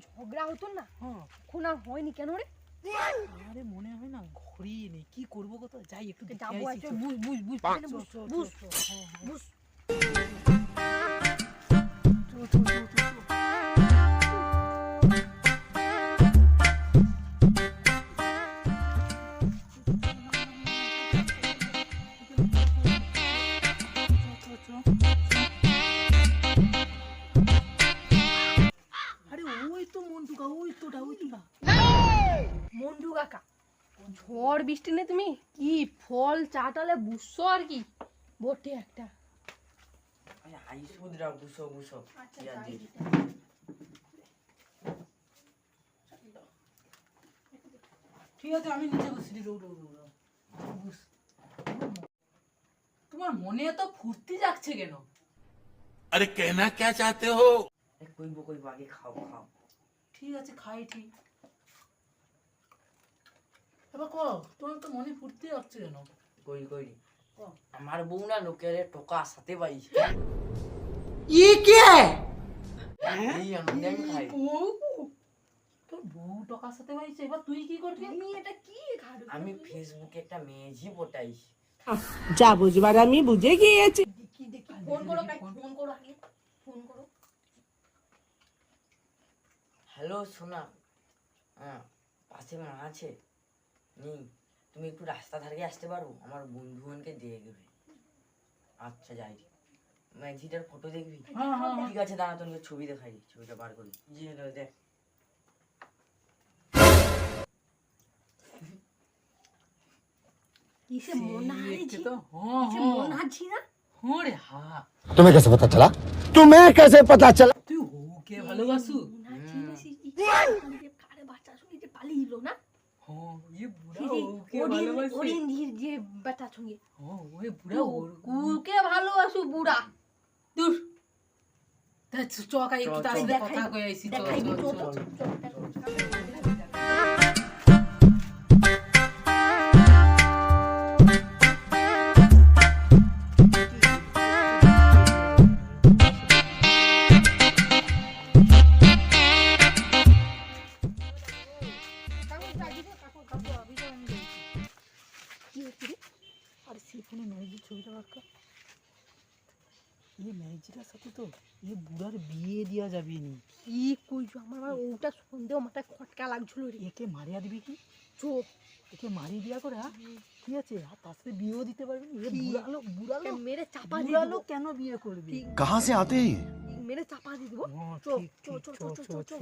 ঝগড়া হতো না, এখন আর হয়নি কেন রে? আরে মনে হয় না ঘড়ি নেই, কি করবো কত, যাই একটু দেখে যাবো, আসি। বুঝ বুঝ বুঝ বুঝ বুঝ। আরে ওই তো মন্টুকা, ওই তোটা। মন্টু কাকা, ঝড় বৃষ্টি নেই তুমি কি ফল চাটালে বুঝছো আর কি বটে একটা। আইসুদরা বুঝো বুঝো ঠিক আছে, আমি নিচে বসি। তোমার মনে এত ফুর্তি যাচ্ছে কেন? अरे कहना क्या चाहते हो? কইবো আগে খাও খাও। ঠিক আছে, খাই ঠিক। এবার ক, তোমার তো মনে ফুর্তি যাচ্ছে কেন? কই আমার বউ না লোকের টোকা সাথে পাইছে। ये क्या है? এই আনন্দে আমি খাই। তোর বউ টাকার সাথে পাইছে, এবার তুই কি করবি? তুমি এটা কি ঘাড়? আমি ফেসবুকে একটা মেয়েজি পটাইছি। যা বুঝবার আমি বুঝে গিয়েছি। দেখি ফোন করো কাই, ফোন করো আগে, ফোন করো। হ্যালো সোনা, পাশে মা আছে নেই, তুমি একটু রাস্তা ধারে আসতে পারবো? আমার বন্ধুগণকে দিয়ে দেবে। আচ্ছা যাই, ম্যাগজিটার ফটো দেখবি? ঠিক আছে দাঁড়া, তোকে ছবি দেখাই, ছবিটা বার করি। জি দেখ। কিসে মনা আছি তো কিসে মনা আছি না? রে হ্যাঁ, तुम्हें कैसे पता चला? तुम्हें कैसे पता चला? তুই ওকে ভালোবাসু? মনা আছি না সেই কারে বাচ্চা সঙ্গে যে পালিয়ে না, ये बुढ़ा ওকে ভালোবাসে। ওরেঞ্জির যে বাচ্চা সঙ্গে ওই বুড়া কুকে ভালোবাসু বুড়া দূর চকাই একটু তার সাথে কথা কই আইছি। দেখাই দি তো ম্যাজিটার সাথে তো এই বুড়ার বিয়ে দিয়া যাবে নি। কি কইছো আমার ওটা সন্দেহ মাথায় খটকা লাগছিল রে। একে মারিয়া দিবি কি? চোখ একে মারি দিয়া করে, হ্যাঁ ঠিক আছে, আর তার সাথে বিয়েও দিতে পারবি না। বুড়ালো মেরে চাপা দিয়ে বুড়ালো কেন বিয়ে করবি? कहाँ से आते हैं? মেরে চাপা দিয়ে দেবো। চো চো চো চো চো চো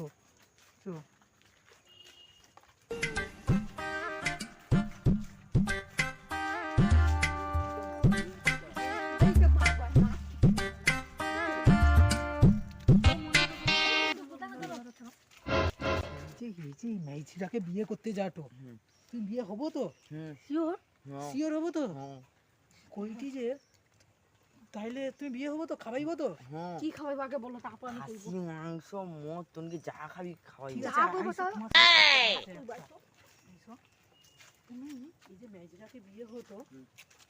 চো। ম্যাজিটাকে বিয়ে করতে যাটো, তুই বিয়ে হবো তো? শিওর শিওর হবো তো? কইটি যে তাইলে তুমি বিয়ে হবো তো, খাওয়াইবো তো? কি খাওয়াই আগে বলো, তারপর আমি কইবো। খাসি মাংস মদ তোকে যা খাবি খাওয়াই। ঠিক যা আছে, বলবো আইসো, তাহলে। তোমার সাথে আইসো। তুমি এই যে ম্যাজিটাকে বিয়ে হতো,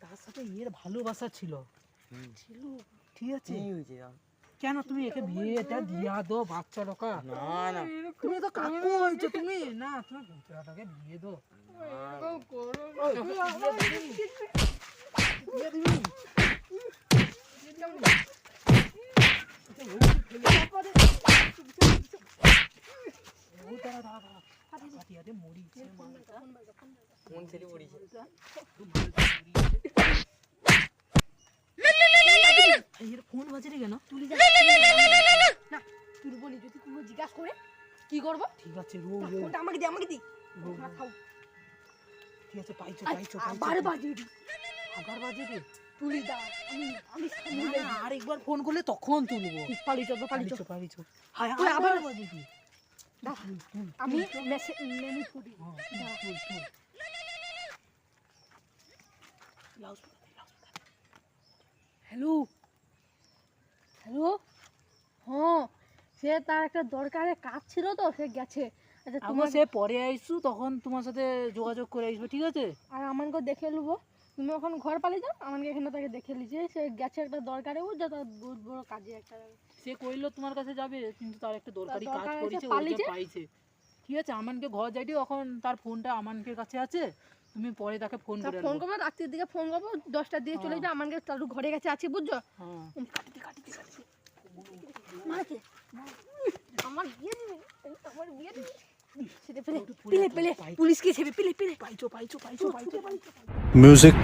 তার সাথে এর ভালোবাসা ছিল, ঠিক আছে? কেন তুমি একে বিয়েটা দিয়া দো, বাচ্চা লোকা। না না তুমি তো কাকু হয়েছো, তুমি না, তুমি বুচড়াটাকে বিয়ে দো। বিয়ে দিবি? কোন ছেলে পড়িছে? ফোন বাজে কেন? তুলি যা না, তুই বলি যদি কোনো জিজ্ঞাসা করে কি করবো? ঠিক আছে, ফোনটা আমাকে দি, আমাকে দি। না খাও, ঠিক আছে, পাইছো আবার বাজিয়ে দি। আবার বাজে রে। তুলি দা, আমি সামনে আরেকবার ফোন করলে তখন তুলবো। পালিছো পালিছো। হ্যাঁ, তুই আবার আবার- বাজে কি? আমি মেসেজ করি। হ্যালো হ্যালো, হ্যাঁ সে তার একটা দরকারে কাজ ছিল তো সে গেছে। আচ্ছা তোমার তোমার সে পরে আইসু, তখন তোমার সাথে যোগাযোগ করে আসবে, ঠিক আছে? আর আমাকে দেখে নেবো, তুমি এখন ঘর পালিয়ে যাও, আমাকে এখানে তাকে দেখে লিছে সে গেছে একটা দরকারে, ও যা তার বহুত বড় কাজে একটা। সে কইলো তোমার কাছে যাবে, কিন্তু তার একটা দরকারি কাজ দরকার আছে, করেছে, পালিয়েছে। ওইটা পাইছে। ঠিক আছে, আমানকে ঘর যাইটি, এখন তার ফোনটা আমানকের কাছে আছে, তুমি পরে তাকে ফোন তা করে ফোন আনবো। করবো, রাত্রির দিকে ফোন করবো, 10টার দিকে চলে যাও, আমাকে তার ঘরে গেছে আছি, বুঝছো? হ্যাঁ মাকে আমার বিয়ে দিবি, আমার বিয়ে দিবি। সেটা পেলে পেলে পেলে পুলিশকে ছেড়ে পেলে পেলে পাইছো পাইছো পাইছো পাইছো म्यूजिक